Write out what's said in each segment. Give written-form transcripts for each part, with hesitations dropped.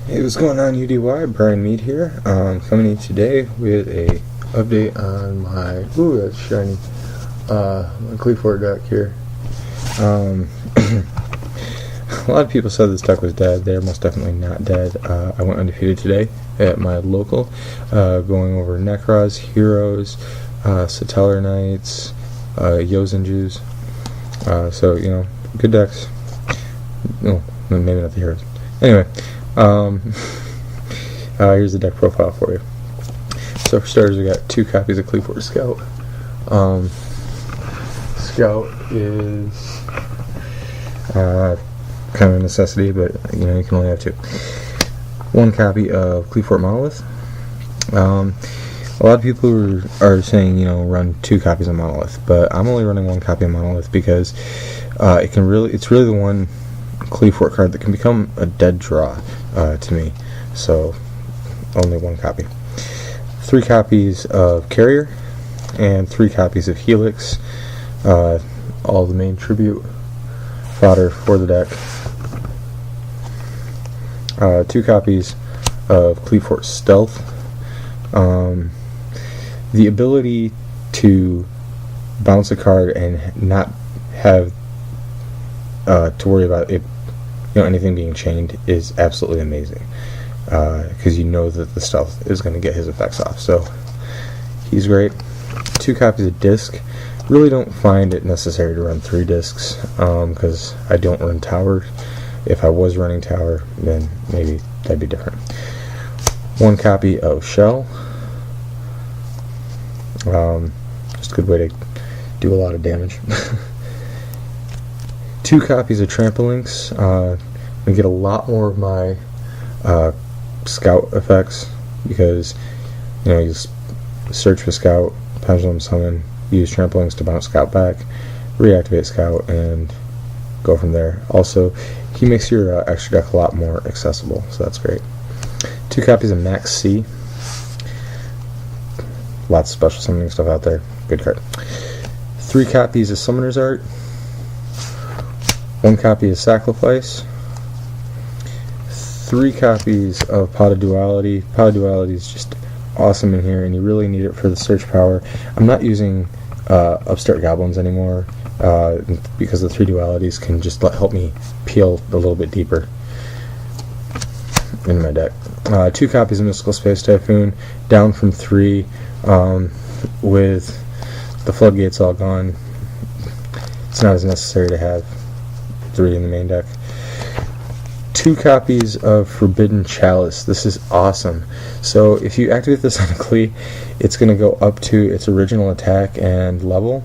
Hey, what's going on, UDY? Brian Mead here. Coming in today with a update on my that's shiny my Qliphort deck here. A lot of people said this deck was dead. They're most definitely not dead. I went undefeated today at my local, going over Necros, Heroes, Satellar Knights, Yos and Jews. So good decks. No, maybe not the Heroes. Anyway. Here's the deck profile for you. So for starters, we got 2 copies of Qliphort Scout. Scout is kind of a necessity, but you can only have 2. 1 copy of Qliphort Monolith. A lot of people are saying run 2 copies of Monolith, but I'm only running 1 copy of Monolith because it's really the one Qliphort card that can become a dead draw to me, so only 1 copy. 3 copies of Carrier and 3 copies of Helix, all the main tribute fodder for the deck. 2 copies of Qliphort Stealth. The ability to bounce a card and not have to worry about it, anything being chained is absolutely amazing, because that the stealth is going to get his effects off. So he's great. 2 copies of Disc. Really don't find it necessary to run 3 discs, because I don't run Tower. If I was running Tower, then maybe that'd be different. 1 copy of Shell. Just a good way to do a lot of damage. 2 copies of Trampolinks. I get a lot more of my Scout effects, because you search for Scout, Pendulum Summon, use Trampolinks to bounce Scout back, reactivate Scout, and go from there. Also, he makes your extra deck a lot more accessible, so that's great. 2 copies of Max C. Lots of special summoning stuff out there. Good card. 3 copies of Summoner's Art. 1 copy of Sacrifice. 3 copies of Pot of Duality. Pot of Duality is just awesome in here, and you really need it for the search power. I'm not using Upstart Goblins anymore, because the 3 dualities can just help me peel a little bit deeper in my deck. 2 copies of Mystical Space Typhoon, down from 3, with the floodgates all gone. It's not as necessary to have 3 in the main deck. 2 copies of Forbidden Chalice. This is awesome. So if you activate this on a Qli, it's going to go up to its original attack and level,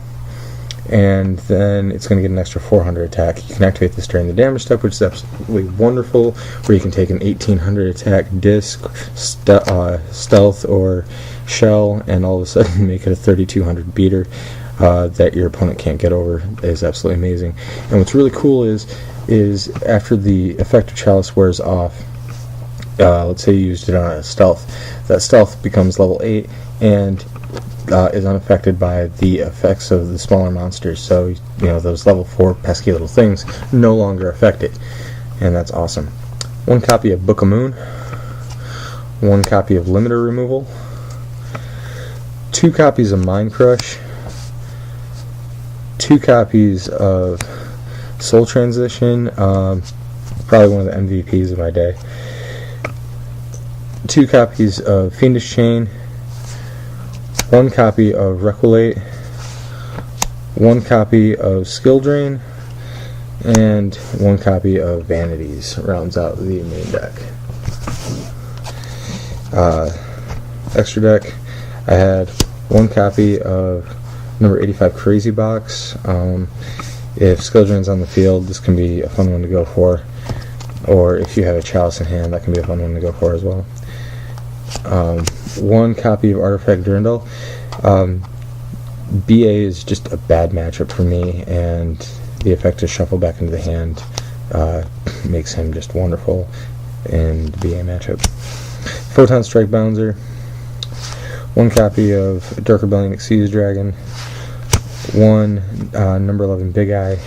and then it's going to get an extra 400 attack. You can activate this during the damage step, which is absolutely wonderful, where you can take an 1800 attack Disc, Stealth, or Shell, and all of a sudden make it a 3200 beater that your opponent can't get over. Is absolutely amazing. And what's really cool is after the effect of Chalice wears off, let's say you used it on a Stealth, that Stealth becomes level 8 and is unaffected by the effects of the smaller monsters. So those level 4 pesky little things no longer affect it, and that's awesome. 1 copy of Book of Moon. 1 copy of Limiter Removal. 2 copies of Mind Crush. 2 copies of Soul Transition, probably one of the MVPs of my day. 2 copies of Fiendish Chain. 1 copy of Requilate. 1 copy of Skill Drain. And 1 copy of Vanities rounds out the main deck. Extra deck, I had 1 copy of number 85 Crazy Box. If Skill Drain's on the field, this can be a fun one to go for. Or if you have a Chalice in hand, that can be a fun one to go for as well. 1 copy of Artifact Durandal. BA is just a bad matchup for me, and the effect to shuffle back into the hand makes him just wonderful in the BA matchup. Photon Strike Bouncer. 1 copy of Dark Rebellion Exceeds Dragon. 1 number 11 Big Eye,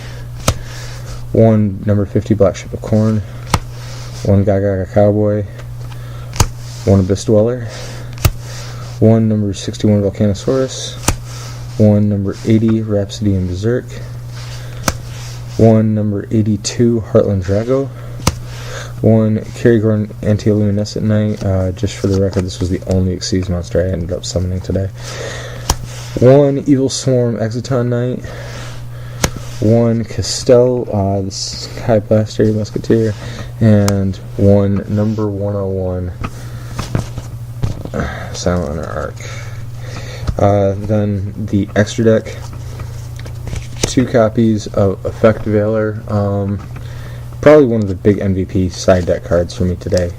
1 number 50 Black Ship of Corn, 1 Gaga Cowboy, 1 Abyss Dweller, 1 number 61 Volcanosaurus, 1 number 80 Rhapsody and Berserk, 1 number 82 Heartland Drago, 1 Kerrigan Anti-Luminescent Knight. Just for the record, this was the only Xyz monster I ended up summoning today. 1 Evil Swarm Exiton Knight, 1 Castell, the Sky Blaster Musketeer, and 1 number 101 Silent Runner Arc. Then the extra deck, 2 copies of Effect Veiler. Probably one of the big MVP side deck cards for me today.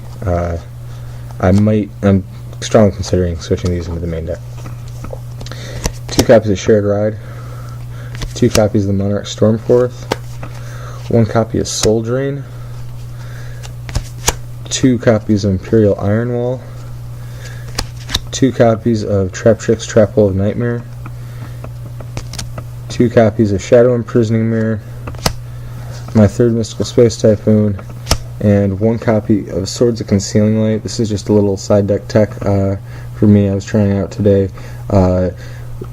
I'm strongly considering switching these into the main deck. 2 copies of Shared Ride, 2 copies of the Monarch Stormforth, 1 copy of Soul Drain, 2 copies of Imperial Ironwall, 2 copies of Traptrix Trap-Hole of Nightmare, 2 copies of Shadow Imprisoning Mirror, my 3rd Mystical Space Typhoon, and 1 copy of Swords of Concealing Light. This is just a little side deck tech for me I was trying out today.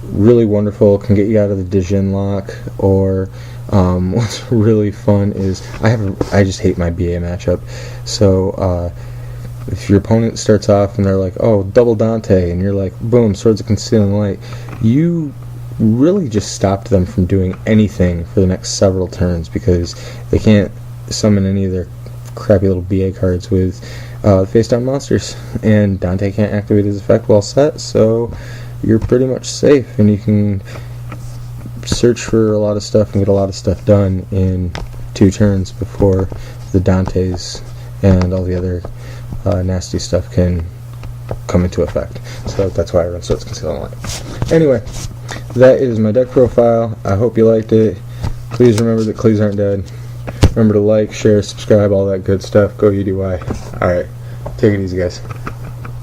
Really wonderful, can get you out of the Dijin lock, or what's really fun is I just hate my BA matchup. So if your opponent starts off and they're like, oh, double Dante, and you're like, boom, Swords of Concealing Light, you really just stopped them from doing anything for the next several turns, because they can't summon any of their crappy little BA cards with face down monsters, and Dante can't activate his effect while set, so you're pretty much safe, and you can search for a lot of stuff and get a lot of stuff done in 2 turns before the Dantes and all the other nasty stuff can come into effect. So that's why I run Swords Concealing Light. Anyway, that is my deck profile. I hope you liked it. Please remember that Qliphs aren't dead. Remember to like, share, subscribe, all that good stuff. Go UDY. Alright, take it easy, guys.